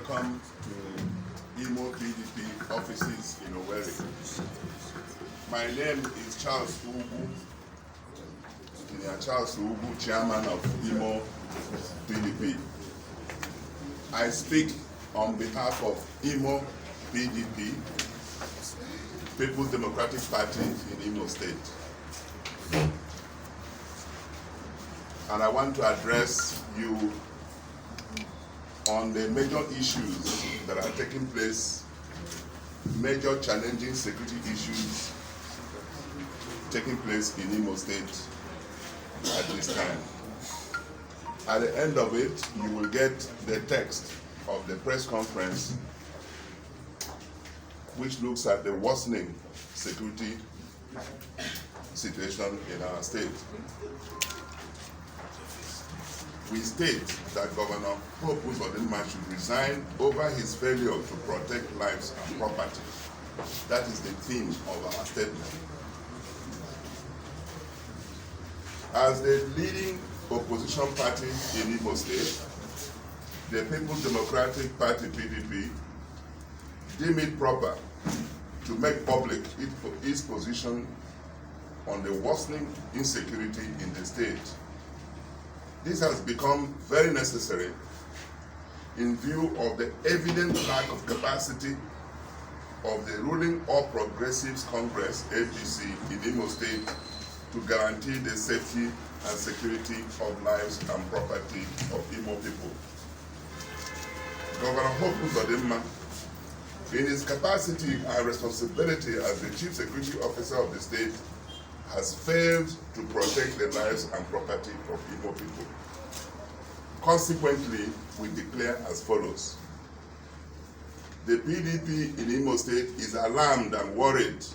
welcome to Imo PDP offices in Owerri. My name is Charles Ugu, Charles Ugu, chairman of Imo PDP. I speak on behalf of Imo PDP, People's Democratic Party in Imo State. And I want to address you on the major issues that are taking place, major challenging security issues taking place in Imo State at this time. At the end of it, you will get the text of the press conference which looks at the worsening security situation in our state. We state that Governor Uzodimma should resign over his failure to protect lives and property. That is the theme of our statement. As the leading opposition party in Imo State, the People's Democratic Party PDP deem it proper to make public its position on the worsening insecurity in the state. This has become very necessary in view of the evident lack of capacity of the ruling All Progressives Congress, APC, in Imo State to guarantee the safety and security of lives and property of Imo people. Governor Uzodimma, in his capacity and responsibility as the Chief Security Officer of the state, has failed to protect the lives and property of Imo people. Consequently, we declare as follows. The PDP in Imo State is alarmed and worried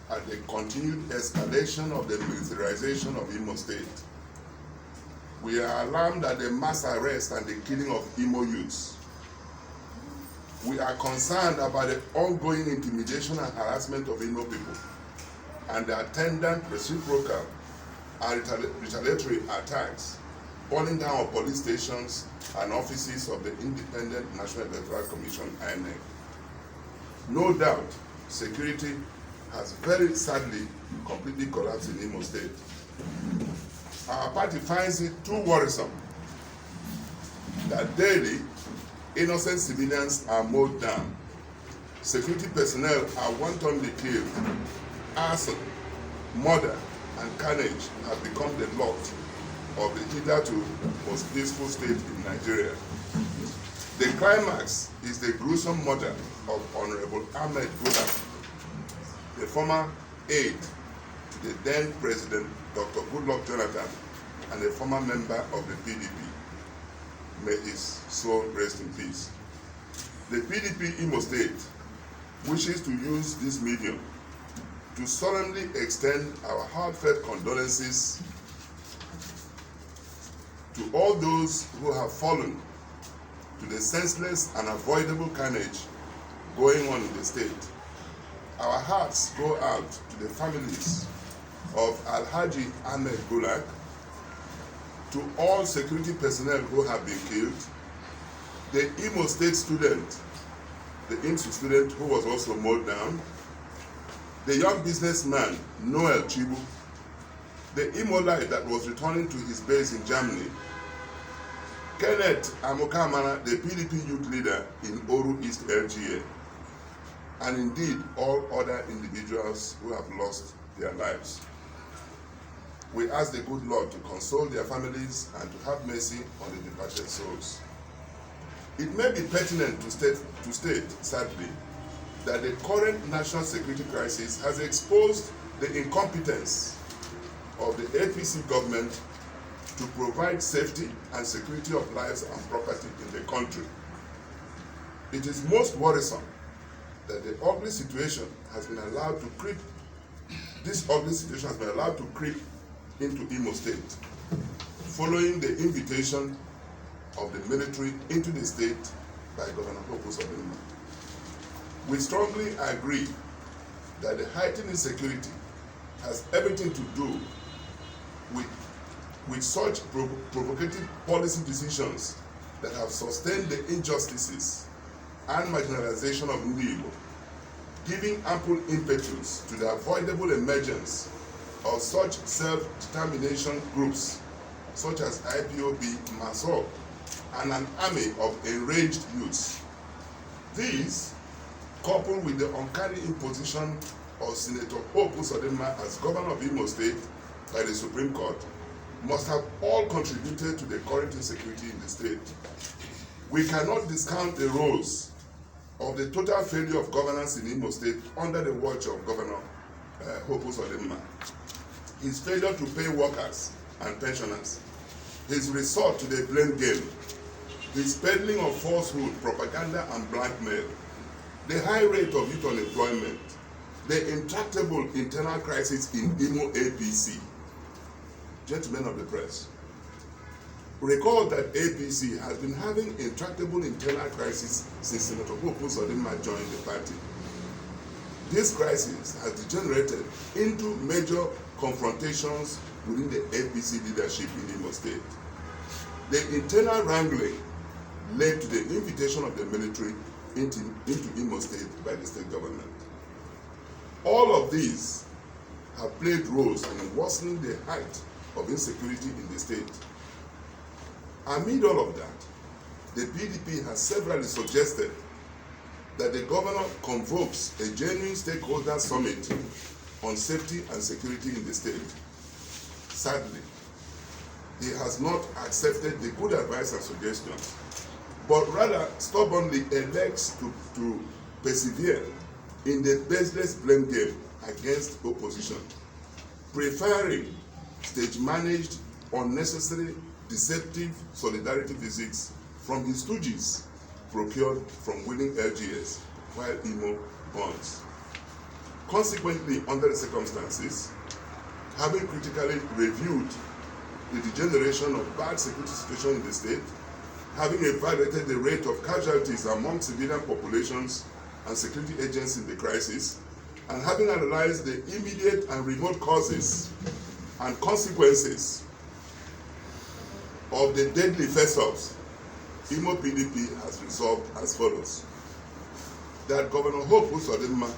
at the continued escalation of the militarization of Imo State. We are alarmed at the mass arrest and the killing of Imo youths. We are concerned about the ongoing intimidation and harassment of Imo people and the attendant reciprocal and retaliatory attacks, burning down of police stations and offices of the Independent National Electoral Commission, INEC. No doubt, security has very sadly completely collapsed in Imo State. Our party finds it too worrisome that daily innocent civilians are mowed down, security personnel are wantonly killed, arson, murder, and carnage have become the lot of the hitherto most peaceful state in Nigeria. The climax is the gruesome murder of Honorable Ahmed Goodluck, the former aide to the then President Dr. Goodluck Jonathan and a former member of the PDP. May his soul rest in peace. The PDP Imo State wishes to use this medium to solemnly extend our heartfelt condolences to all those who have fallen to the senseless and avoidable carnage going on in the state. Our hearts go out to the families of Alhaji Ahmed Goodluck, to all security personnel who have been killed, the Imo State student, the IMSU student who was also mowed down, the young businessman Noel Chibu, the Imolite that was returning to his base in Germany, Kenneth Amokamana, the PDP youth leader in Oru East LGA, and indeed all other individuals who have lost their lives. We ask the good Lord to console their families and to have mercy on the departed souls. It may be pertinent to state, sadly, that the current national security crisis has exposed the incompetence of the APC government to provide safety and security of lives and property in the country. It is most worrisome that the ugly situation has been allowed to creep. This ugly situation has been allowed to creep into Imo State, following the invitation of the military into the state by Governor Uzodimma. We strongly agree that the heightened insecurity has everything to do with such provocative policy decisions that have sustained the injustices and marginalization of Ndi Igbo, giving ample impetus to the avoidable emergence of such self-determination groups such as IPOB, MASOB, and an army of enraged youths. These, coupled with the uncanny imposition of Senator Hope Uzodimma as governor of Imo State by the Supreme Court, must have all contributed to the current insecurity in the state. We cannot discount the roles of the total failure of governance in Imo State under the watch of Governor Hope Uzodimma. His failure to pay workers and pensioners, his resort to the blame game, his peddling of falsehood, propaganda, and blackmail, the high rate of youth unemployment, the intractable internal crisis in Imo APC. Gentlemen of the press, recall that APC has been having intractable internal crisis since Senator Hope Uzodimma joined the party. This crisis has degenerated into major confrontations within the APC leadership in Imo State. The internal wrangling led to the invitation of the military into Imo State by the state government. All of these have played roles in worsening the height of insecurity in the state. Amid all of that, the PDP has severally suggested that the governor convokes a genuine stakeholder summit on safety and security in the state. Sadly, he has not accepted the good advice and suggestions, but rather stubbornly elects to persevere in the baseless blame game against opposition, preferring stage-managed, unnecessary, deceptive solidarity visits from his stooges procured from willing LGS while Imo burns. Consequently, under the circumstances, having critically reviewed the degeneration of bad security situation in the state, having evaluated the rate of casualties among civilian populations and security agents in the crisis, and having analyzed the immediate and remote causes and consequences of the deadly face-offs, Imo PDP has resolved as follows: that Governor Hope Uzodimma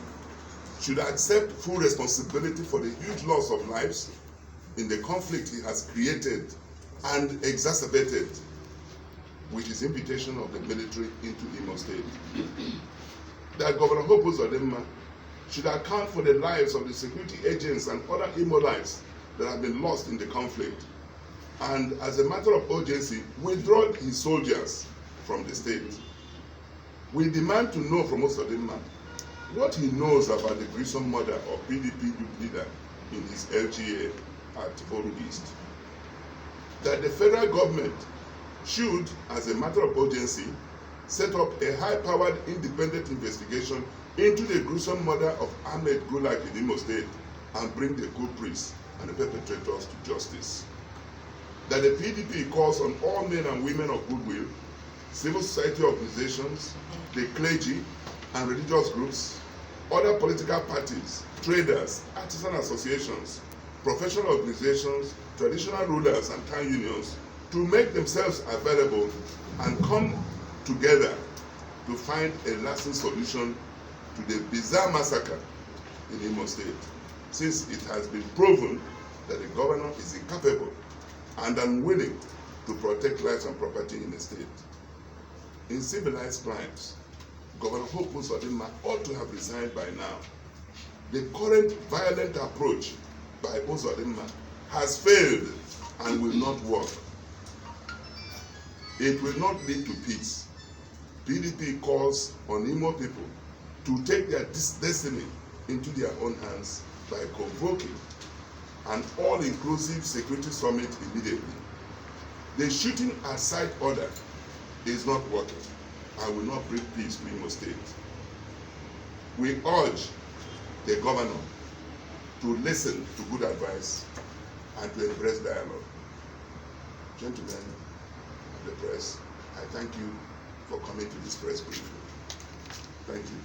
should accept full responsibility for the huge loss of lives in the conflict he has created and exacerbated with his invitation of the military into Imo State. That Governor Hope Uzodimma should account for the lives of the security agents and other Imolites that have been lost in the conflict, and as a matter of urgency, withdraw his soldiers from the state. We demand to know from Uzodimma what he knows about the gruesome murder of PDP youth leader in his LGA at Oru East. That the federal government should, as a matter of urgency, set up a high-powered independent investigation into the gruesome murder of Ahmed Gulak in Imo State and bring the culprits and the perpetrators to justice. That the PDP calls on all men and women of goodwill, civil society organizations, the clergy and religious groups, other political parties, traders, artisan associations, professional organizations, traditional rulers and town unions to make themselves available and come together to find a lasting solution to the bizarre massacre in Imo State, since it has been proven that the governor is incapable and unwilling to protect lives and property in the state. In civilized times, Governor Hope Uzodimma ought to have resigned by now. The current violent approach by Uzodimma has failed and will not work. It will not lead to peace. PDP calls on Imo people to take their destiny into their own hands by convoking an all-inclusive security summit immediately. The shooting at sight order is not working and will not bring peace to Imo State. We urge the governor to listen to good advice and to embrace dialogue. Gentlemen of the press, I thank you for coming to this press briefing. Thank you.